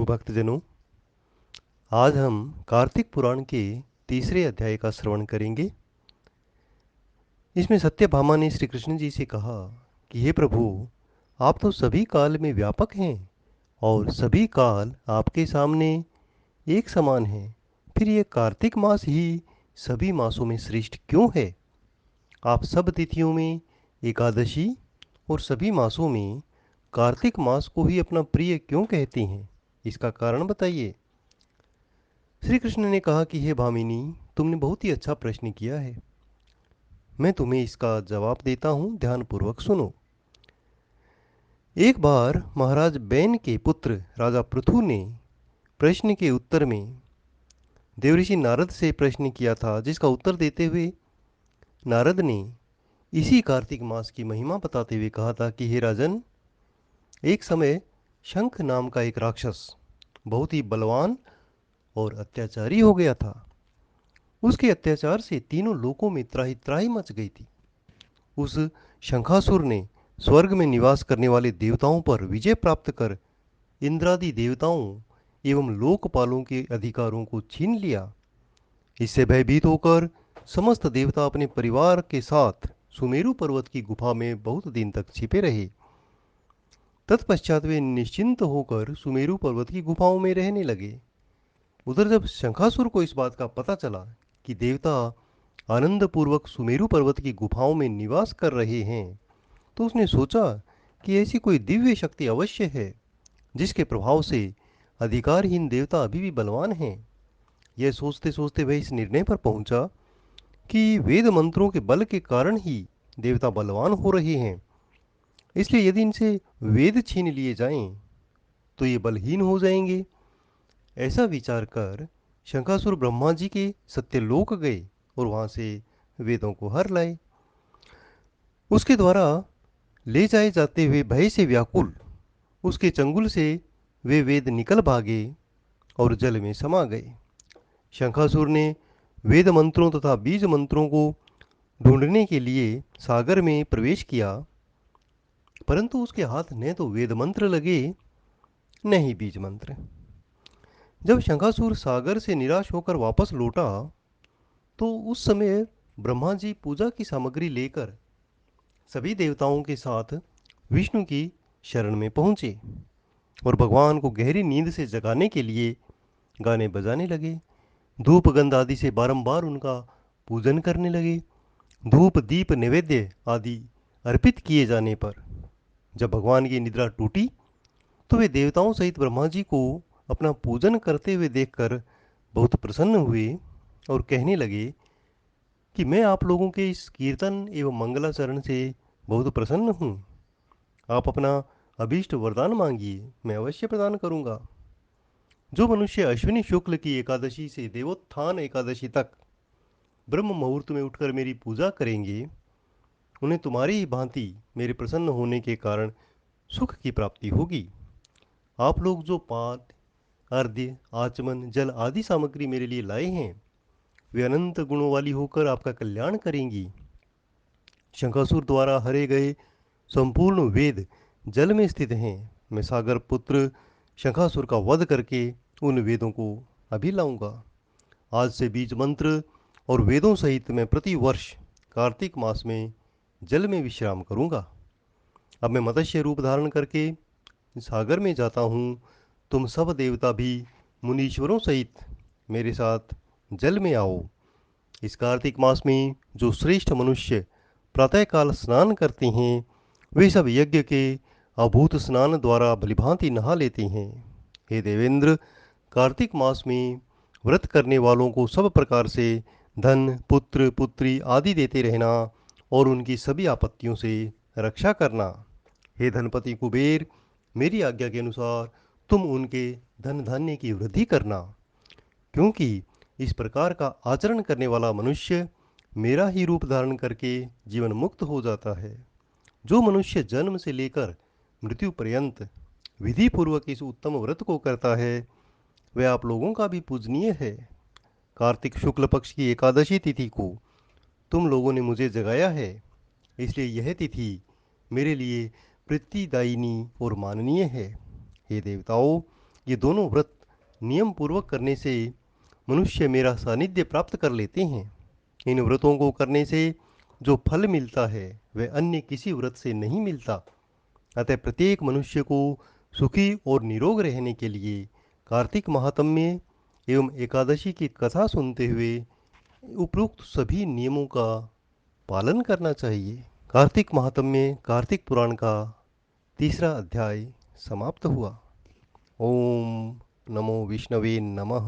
भक्तजनों, आज हम कार्तिक पुराण के तीसरे अध्याय का श्रवण करेंगे। इसमें सत्यभामा ने श्री कृष्ण जी से कहा कि हे प्रभु, आप तो सभी काल में व्यापक हैं और सभी काल आपके सामने एक समान हैं। फिर ये कार्तिक मास ही सभी मासों में श्रेष्ठ क्यों है? आप सब तिथियों में एकादशी और सभी मासों में कार्तिक मास को ही अपना प्रिय क्यों कहती हैं? इसका कारण बताइए। श्री कृष्ण ने कहा कि हे भामिनी, तुमने बहुत ही अच्छा प्रश्न किया है। मैं तुम्हें इसका जवाब देता हूँ, ध्यानपूर्वक सुनो। एक बार महाराज बैन के पुत्र राजा पृथु ने प्रश्न के उत्तर में देवऋषि नारद से प्रश्न किया था, जिसका उत्तर देते हुए नारद ने इसी कार्तिक मास की महिमा बताते हुए कहा था कि हे राजन, एक समय शंख नाम का एक राक्षस बहुत ही बलवान और अत्याचारी हो गया था। उसके अत्याचार से तीनों लोकों में त्राही त्राही मच गई थी। उस शंखासुर ने स्वर्ग में निवास करने वाले देवताओं पर विजय प्राप्त कर इंद्रादि देवताओं एवं लोकपालों के अधिकारों को छीन लिया। इससे भयभीत होकर समस्त देवता अपने परिवार के साथ सुमेरु पर्वत की गुफा में बहुत दिन तक छिपे रहे। तत्पश्चात वे निश्चिंत होकर सुमेरु पर्वत की गुफाओं में रहने लगे। उधर जब शंखासुर को इस बात का पता चला कि देवता आनंद पूर्वक सुमेरु पर्वत की गुफाओं में निवास कर रहे हैं, तो उसने सोचा कि ऐसी कोई दिव्य शक्ति अवश्य है जिसके प्रभाव से अधिकारहीन देवता अभी भी बलवान हैं। यह सोचते सोचते वह इस निर्णय पर पहुंचा कि वेद मंत्रों के बल के कारण ही देवता बलवान हो रहे हैं। इसलिए यदि इनसे वेद छीन लिए जाएं तो ये बलहीन हो जाएंगे। ऐसा विचार कर शंखासुर ब्रह्मा जी के सत्यलोक गए और वहां से वेदों को हर लाए। उसके द्वारा ले जाए जाते हुए भय से व्याकुल उसके चंगुल से वे वेद निकल भागे और जल में समा गए। शंखासुर ने वेद मंत्रों तथा बीज मंत्रों को ढूंढने के लिए सागर में प्रवेश किया, परंतु उसके हाथ न तो वेद मंत्र लगे न ही बीज मंत्र। जब शंखासुर सागर से निराश होकर वापस लौटा तो उस समय ब्रह्मा जी पूजा की सामग्री लेकर सभी देवताओं के साथ विष्णु की शरण में पहुंचे और भगवान को गहरी नींद से जगाने के लिए गाने बजाने लगे। धूप गंध आदि से बारंबार उनका पूजन करने लगे। धूप दीप नैवेद्य आदि अर्पित किए जाने पर जब भगवान की निद्रा टूटी तो वे देवताओं सहित ब्रह्मा जी को अपना पूजन करते हुए देखकर बहुत प्रसन्न हुए और कहने लगे कि मैं आप लोगों के इस कीर्तन एवं मंगलाचरण से बहुत प्रसन्न हूँ। आप अपना अभीष्ट वरदान मांगिए, मैं अवश्य प्रदान करूंगा। जो मनुष्य अश्विनी शुक्ल की एकादशी से देवोत्थान एकादशी तक ब्रह्म मुहूर्त में उठकर मेरी पूजा करेंगे, उन्हें तुम्हारी ही भांति मेरे प्रसन्न होने के कारण सुख की प्राप्ति होगी। आप लोग जो पाठ अर्घ्य आचमन जल आदि सामग्री मेरे लिए लाए हैं, वे अनंत गुणों वाली होकर आपका कल्याण करेंगी। शंखासुर द्वारा हरे गए संपूर्ण वेद जल में स्थित हैं। मैं सागर पुत्र शंखासुर का वध करके उन वेदों को अभी लाऊंगा। आज से बीज मंत्र और वेदों सहित मैं प्रति वर्ष कार्तिक मास में जल में विश्राम करूंगा। अब मैं मत्स्य रूप धारण करके सागर में जाता हूँ। तुम सब देवता भी मुनीश्वरों सहित मेरे साथ जल में आओ। इस कार्तिक मास में जो श्रेष्ठ मनुष्य प्रातःकाल स्नान करते हैं, वे सब यज्ञ के अभूत स्नान द्वारा भलीभांति नहा लेते हैं। हे देवेंद्र, कार्तिक मास में व्रत करने वालों को सब प्रकार से धन पुत्र पुत्री आदि देते रहना और उनकी सभी आपत्तियों से रक्षा करना। हे धनपति कुबेर, मेरी आज्ञा के अनुसार तुम उनके धन धान्य की वृद्धि करना, क्योंकि इस प्रकार का आचरण करने वाला मनुष्य मेरा ही रूप धारण करके जीवन मुक्त हो जाता है। जो मनुष्य जन्म से लेकर मृत्यु पर्यंत विधि पूर्वक इस उत्तम व्रत को करता है, वह आप लोगों का भी पूजनीय है। कार्तिक शुक्ल पक्ष की एकादशी तिथि को तुम लोगों ने मुझे जगाया है, इसलिए यह तिथि मेरे लिए प्रीतिदायिनी और माननीय है। हे देवताओं, ये दोनों व्रत नियम पूर्वक करने से मनुष्य मेरा सानिध्य प्राप्त कर लेते हैं। इन व्रतों को करने से जो फल मिलता है वह अन्य किसी व्रत से नहीं मिलता। अतः प्रत्येक मनुष्य को सुखी और निरोग रहने के लिए कार्तिक महात्म्य एवं एकादशी की कथा सुनते हुए उपरोक्त सभी नियमों का पालन करना चाहिए। कार्तिक महात्म्य कार्तिक पुराण का तीसरा अध्याय समाप्त हुआ। ओम नमो विष्णवे नमः।